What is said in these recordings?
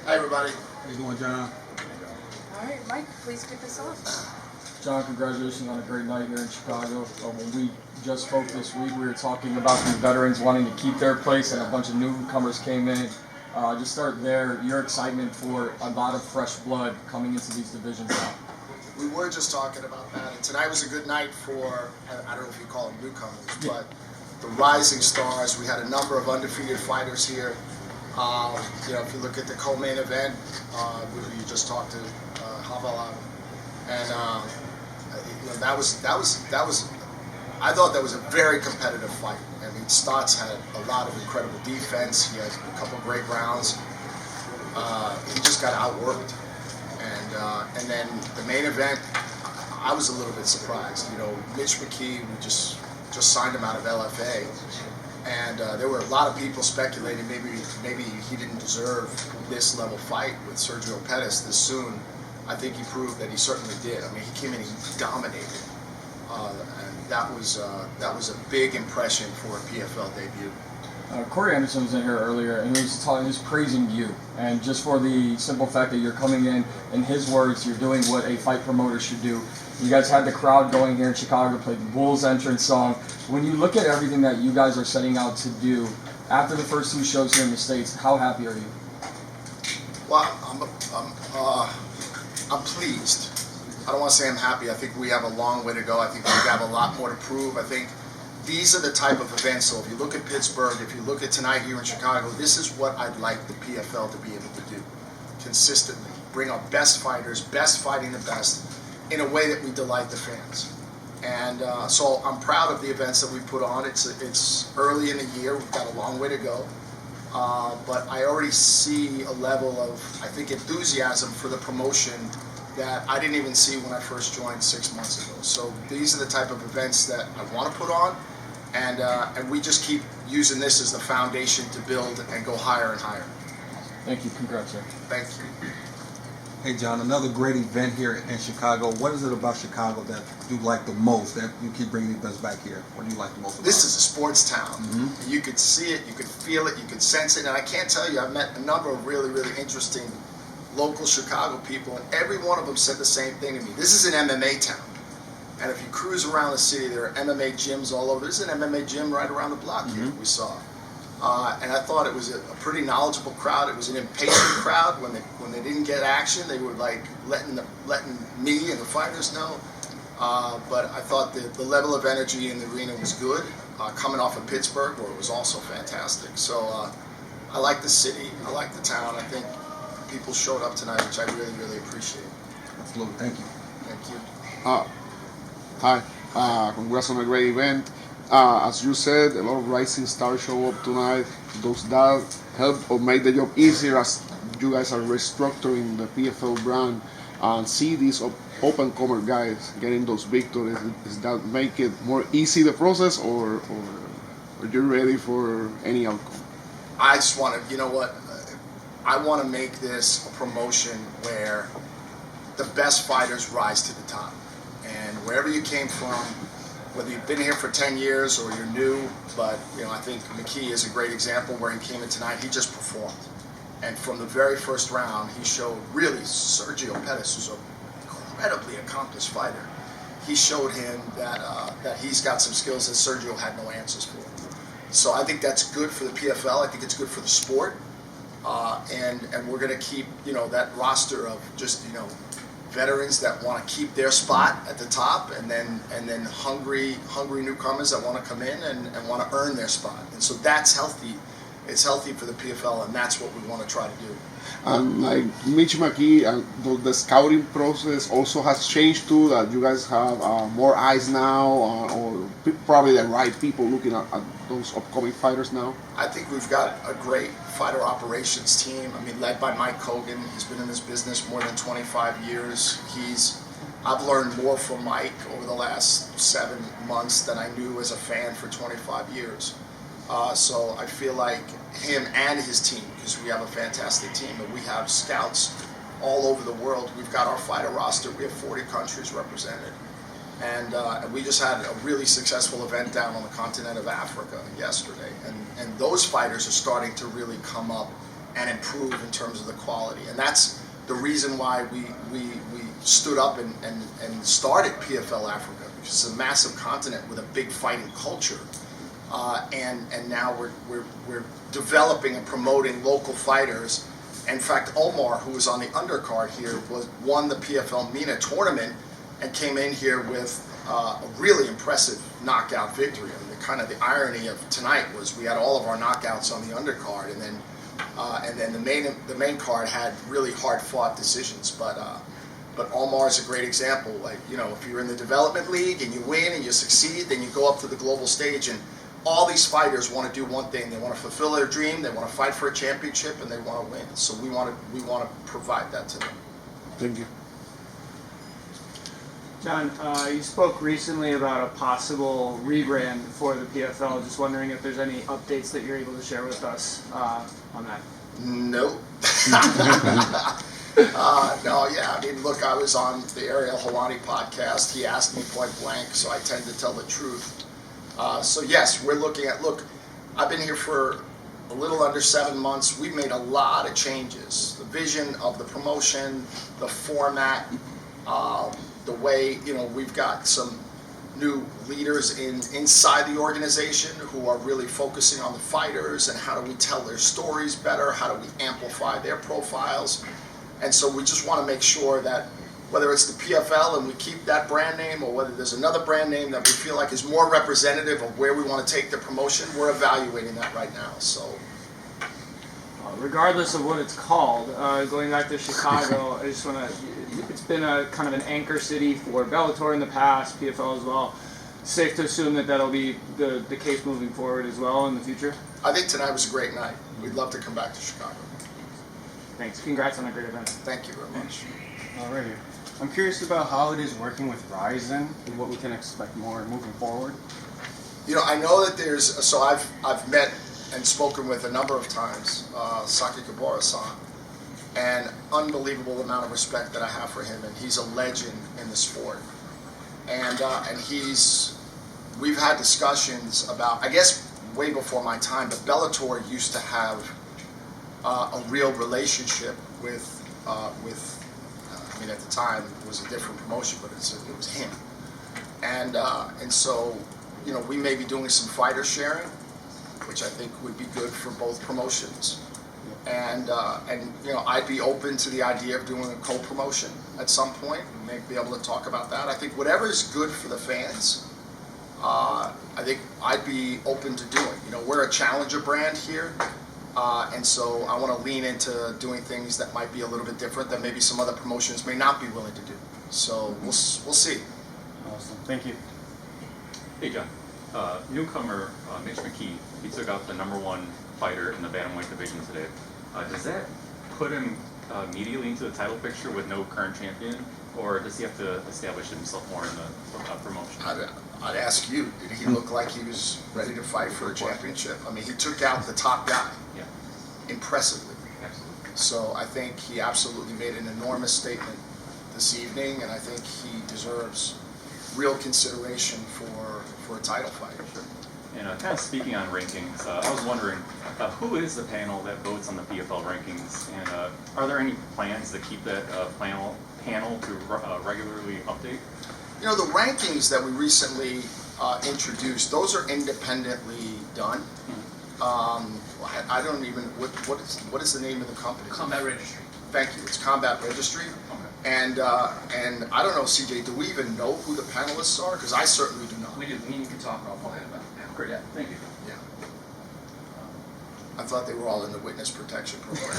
Hi, everybody. How you doing, John? All right, Mike, please kick us off. John, congratulations on a great night here in Chicago. When we just spoke this week, we were talking about the veterans wanting to keep their place, and a bunch of newcomers came in. Just start there, your excitement for a lot of fresh blood coming into these divisions now. We were just talking about that, and tonight was a good night for, I don't know if you call them newcomers, but the rising stars. We had a number of undefeated fighters here. If you look at the co-main event, you just talked to Khavalov, and that was. I thought that was a very competitive fight. I mean, Stots had a lot of incredible defense. He had a couple great rounds. He just got outworked, and then the main event, I was a little bit surprised. Mitch McKee, we just signed him out of LFA. And there were a lot of people speculating maybe he didn't deserve this level fight with Sergio Pettis this soon. I think he proved that he certainly did. I mean, he came in and he dominated, and that was a big impression for a PFL debut. Corey Anderson was in here earlier, and he was praising you, and just for the simple fact that you're coming in his words, you're doing what a fight promoter should do. You guys had the crowd going here in Chicago, played the Bulls entrance song. When you look at everything that you guys are setting out to do, after the first two shows here in the States, how happy are you? Well, I'm pleased. I don't want to say I'm happy. I think we have a long way to go. I think we have a lot more to prove. I think these are the type of events. So if you look at Pittsburgh, if you look at tonight here in Chicago, this is what I'd like the PFL to be able to do consistently. Bring our best fighters, best fighting the best, in a way that we delight the fans. And so I'm proud of the events that we put on. It's early in the year. We've got a long way to go. But I already see a level of, I think, enthusiasm for the promotion that I didn't even see when I first joined 6 months ago. So these are the type of events that I want to put on. And we just keep using this as the foundation to build and go higher and higher. Thank you. Congrats, sir. Thank you. Hey, John, another great event here in Chicago. What is it about Chicago that you like the most, that you keep bringing events back here? What do you like the most about This is a sports town. Mm-hmm. You could see it, you could feel it, you could sense it. And I can't tell you, I've met a number of really, really interesting local Chicago people, and every one of them said the same thing to me. This is an MMA town. And if you cruise around the city, there are MMA gyms all over. There's an MMA gym right around the block here we saw. And I thought it was a pretty knowledgeable crowd. It was an impatient crowd. When they didn't get action, they were like letting me and the fighters know. But I thought the level of energy in the arena was good. Coming off of Pittsburgh, where it was also fantastic. So I like the city. I like the town. I think people showed up tonight, which I really, really appreciate. Absolutely. Thank you. Thank you. Hi. Congrats on a great event. As you said, a lot of rising stars show up tonight. Does that help or make the job easier as you guys are restructuring the PFL brand and see these up-and-comer guys getting those victories? Does that make it more easy, the process, or are you ready for any outcome? I just want to, you know what? I want to make this a promotion where the best fighters rise to the top. And wherever you came from, whether you've been here for 10 years or you're new, but I think McKee is a great example where he came in tonight, he just performed. And from the very first round, he showed really Sergio Pettis, who's an incredibly accomplished fighter. He showed him that he's got some skills that Sergio had no answers for. So I think that's good for the PFL. I think it's good for the sport. And we're going to keep, that roster of just, veterans that want to keep their spot at the top, and then hungry newcomers that want to come in and want to earn their spot. And so that's healthy. It's healthy for the PFL, and that's what we want to try to do. And like Mitch McKee, the scouting process also has changed too, that you guys have more eyes now, or probably the right people looking at those upcoming fighters now? I think we've got a great fighter operations team. I mean, led by Mike Hogan. He's been in this business more than 25 years. I've learned more from Mike over the last 7 months than I knew as a fan for 25 years. So I feel like him and his team, because we have a fantastic team, and we have scouts all over the world. We've got our fighter roster. We have 40 countries represented. And we just had a really successful event down on the continent of Africa yesterday. And those fighters are starting to really come up and improve in terms of the quality. And that's the reason why we stood up and started PFL Africa, which is a massive continent with a big fighting culture. And now we're developing and promoting local fighters. In fact, Omar, who was on the undercard here, won the PFL MENA tournament and came in here with a really impressive knockout victory. I mean, the irony of tonight was we had all of our knockouts on the undercard, and then the main card had really hard fought decisions. But Omar is a great example. Like, you know, if you're in the development league and you win and you succeed, then you go up to the global stage, and all these fighters want to do one thing: they want to fulfill their dream, they want to fight for a championship, and they want to win. So we want to provide that to them. Thank you. John, you spoke recently about a possible rebrand for the PFL. Just wondering if there's any updates that you're able to share with us on that. Nope. No, yeah. I mean, look, I was on the Ariel Helwani podcast. He asked me point blank, so I tend to tell the truth. So yes, we're looking at. Look, I've been here for a little under 7 months. We've made a lot of changes. The vision of the promotion, the format. The way, you know, we've got some new leaders inside the organization who are really focusing on the fighters and how do we tell their stories better, how do we amplify their profiles. And so we just want to make sure that whether it's the PFL and we keep that brand name, or whether there's another brand name that we feel like is more representative of where we want to take the promotion, we're evaluating that right now. So regardless of what it's called, going back to Chicago, I just want to, it's been a kind of an anchor city for Bellator in the past, PFL as well. Safe to assume that that'll be the case moving forward as well in the future? I think tonight was a great night. We'd love to come back to Chicago. Thanks. Congrats on a great event. Thank you very much. Alrighty. I'm curious about how it is working with RISIN and what we can expect more moving forward. You know, I know that so I've met and spoken with a number of times Saki Kabura-san, and unbelievable amount of respect that I have for him, and he's a legend in the sport. And we've had discussions about, I guess way before my time, but Bellator used to have a real relationship with I mean, at the time it was a different promotion, but it was him. And so, you know, we may be doing some fighter sharing, which I think would be good for both promotions. And you know, I'd be open to the idea of doing a co-promotion at some point. We may be able to talk about that. I think whatever is good for the fans, I think I'd be open to doing. You know, we're a challenger brand here, and so I want to lean into doing things that might be a little bit different that maybe some other promotions may not be willing to do. So we'll see. Awesome. Thank you. Hey, John. Newcomer Mitch McKee, he took out the #1 fighter in the bantamweight division today. Does that put him immediately into the title picture with no current champion, or does he have to establish himself more in the promotion? I'd ask you, did he look like he was ready to fight for a championship? I mean, he took out the top guy impressively. Absolutely. So I think he absolutely made an enormous statement this evening, and I think he deserves real consideration for a title fight. Sure. And kind of speaking on rankings, I was wondering, who is the panel that votes on the PFL rankings, and are there any plans to keep that panel to regularly update? You know, the rankings that we recently introduced, those are independently done. I don't even, what is the name of the company? Combat Registry. Thank you, it's Combat Registry. Okay. And I don't know, CJ, do we even know who the panelists are? Because I certainly do not. We do. We can talk offline about it now. Great. Yeah. Thank you. Yeah. I thought they were all in the witness protection program.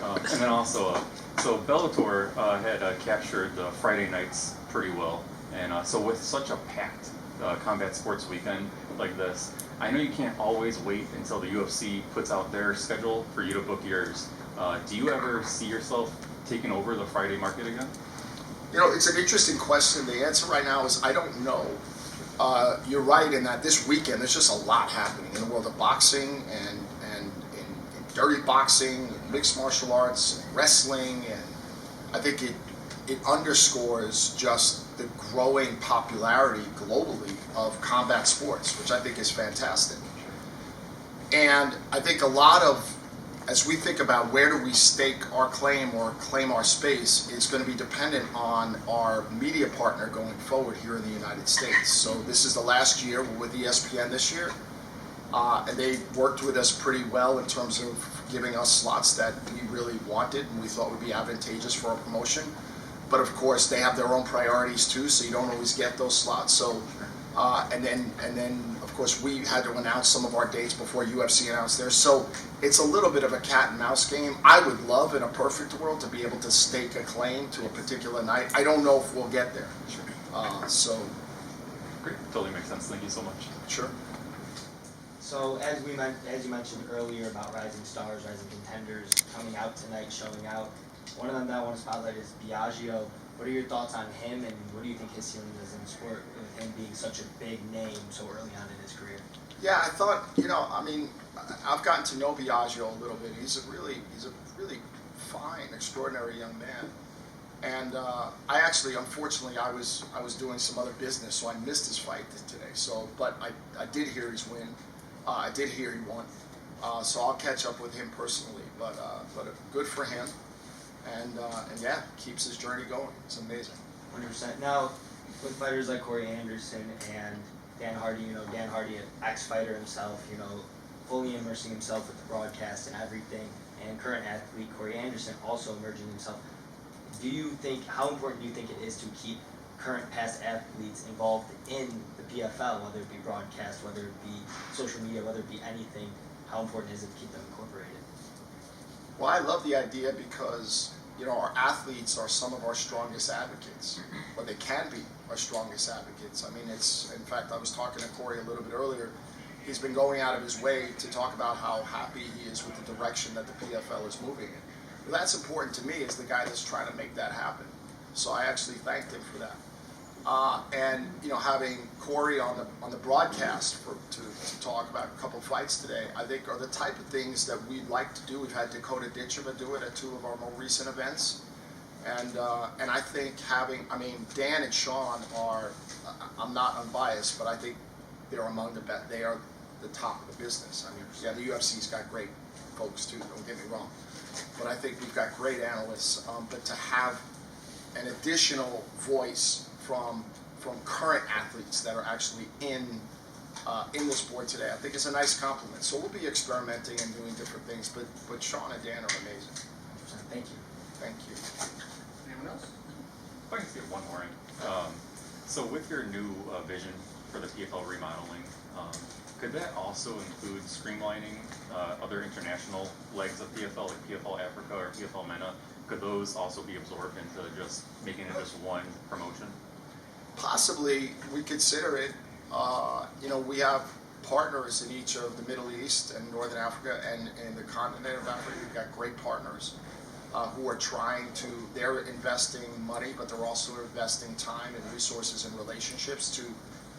And then also, so Bellator had captured the Friday nights pretty well, and so with such a packed combat sports weekend like this, I know you can't always wait until the UFC puts out their schedule for you to book yours. Do you ever see yourself taking over the Friday market again? You know, it's an interesting question. The answer right now is I don't know. You're right in that this weekend there's just a lot happening in the world of boxing and in dirty boxing, and mixed martial arts, and wrestling, and I think it underscores just the growing popularity globally of combat sports, which I think is fantastic. And I think a lot of as we think about where do we stake our claim or claim our space, it's going to be dependent on our media partner going forward here in the United States. So this is the last year. We're with ESPN this year, and they worked with us pretty well in terms of giving us slots that we really wanted and we thought would be advantageous for our promotion. But of course, they have their own priorities too, so you don't always get those slots. So, and then of course we had to announce some of our dates before UFC announced theirs. So it's a little bit of a cat and mouse game. I would love, in a perfect world, to be able to stake a claim to a particular night. I don't know if we'll get there. So. Great, totally makes sense. Thank you so much. Sure. So as you mentioned earlier about rising stars, rising contenders coming out tonight, showing out. One of them that I want to spotlight is Biaggio. What are your thoughts on him, and what do you think his ceiling is in the sport, with him being such a big name so early on in his career? Yeah, I thought, I mean, I've gotten to know Biaggio a little bit. He's a really fine, extraordinary young man. And I actually, unfortunately, I was doing some other business, so I missed his fight today. So, but I did hear his win. I did hear he won. So I'll catch up with him personally. But good for him. And yeah, keeps his journey going. It's amazing. 100%. Now, with fighters like Corey Anderson and Dan Hardy, Dan Hardy, an ex-fighter himself, fully immersing himself with the broadcast and everything, and current athlete Corey Anderson also emerging himself. How important do you think it is to keep current past athletes involved in the PFL, whether it be broadcast, whether it be social media, whether it be anything? How important is it to keep them incorporated? Well, I love the idea because, our athletes are some of our strongest advocates, or they can be our strongest advocates. I mean, in fact, I was talking to Corey a little bit earlier. He's been going out of his way to talk about how happy he is with the direction that the PFL is moving in. Well, that's important to me as the guy that's trying to make that happen. So I actually thanked him for that. And having Corey on the broadcast to talk about a couple fights today, I think are the type of things that we'd like to do. We've had Dakota Ditcheva do it at 2 of our more recent events, and I think Dan and Sean are, I'm not unbiased, but I think they're among the best. They are the top of the business. I mean, yeah, the UFC's got great folks too. Don't get me wrong, but I think we've got great analysts. But to have an additional voice from current athletes that are actually in the sport today, I think it's a nice compliment. So we'll be experimenting and doing different things, but Sean and Dan are amazing. Thank you. Thank you. Anyone else? If I can get one more in. So with your new vision for the PFL remodeling, could that also include streamlining other international legs of PFL, like PFL Africa or PFL MENA? Could those also be absorbed into just making it just one promotion? Possibly, we consider it. We have partners in each of the Middle East and Northern Africa and in the continent of Africa. We've got great partners who are they're investing money, but they're also investing time and resources and relationships to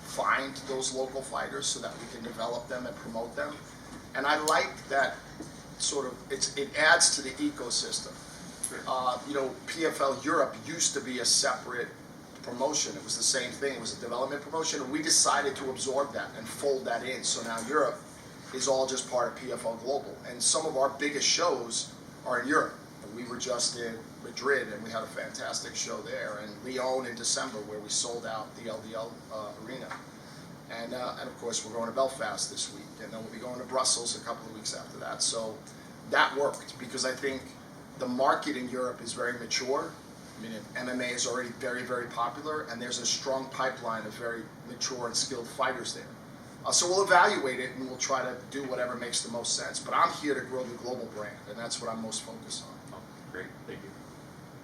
find those local fighters so that we can develop them and promote them. And I like that it adds to the ecosystem. PFL Europe used to be a separate promotion. It was the same thing. It was a development promotion, and we decided to absorb that and fold that in. So now Europe is all just part of PFL Global, and some of our biggest shows are in Europe. We were just in Madrid, and we had a fantastic show there, and Lyon in December, where we sold out the LDL arena. And of course, we're going to Belfast this week, and then we'll be going to Brussels a couple of weeks after that. So that worked because I think the market in Europe is very mature. I mean, MMA is already very, very popular, and there's a strong pipeline of very mature and skilled fighters there. So we'll evaluate it, and we'll try to do whatever makes the most sense. But I'm here to grow the global brand, and that's what I'm most focused on. Oh, great, thank you.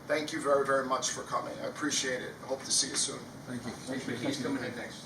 Thank you very, very much for coming. I appreciate it. I hope to see you soon. Thank you. Thanks, McKee's coming in next.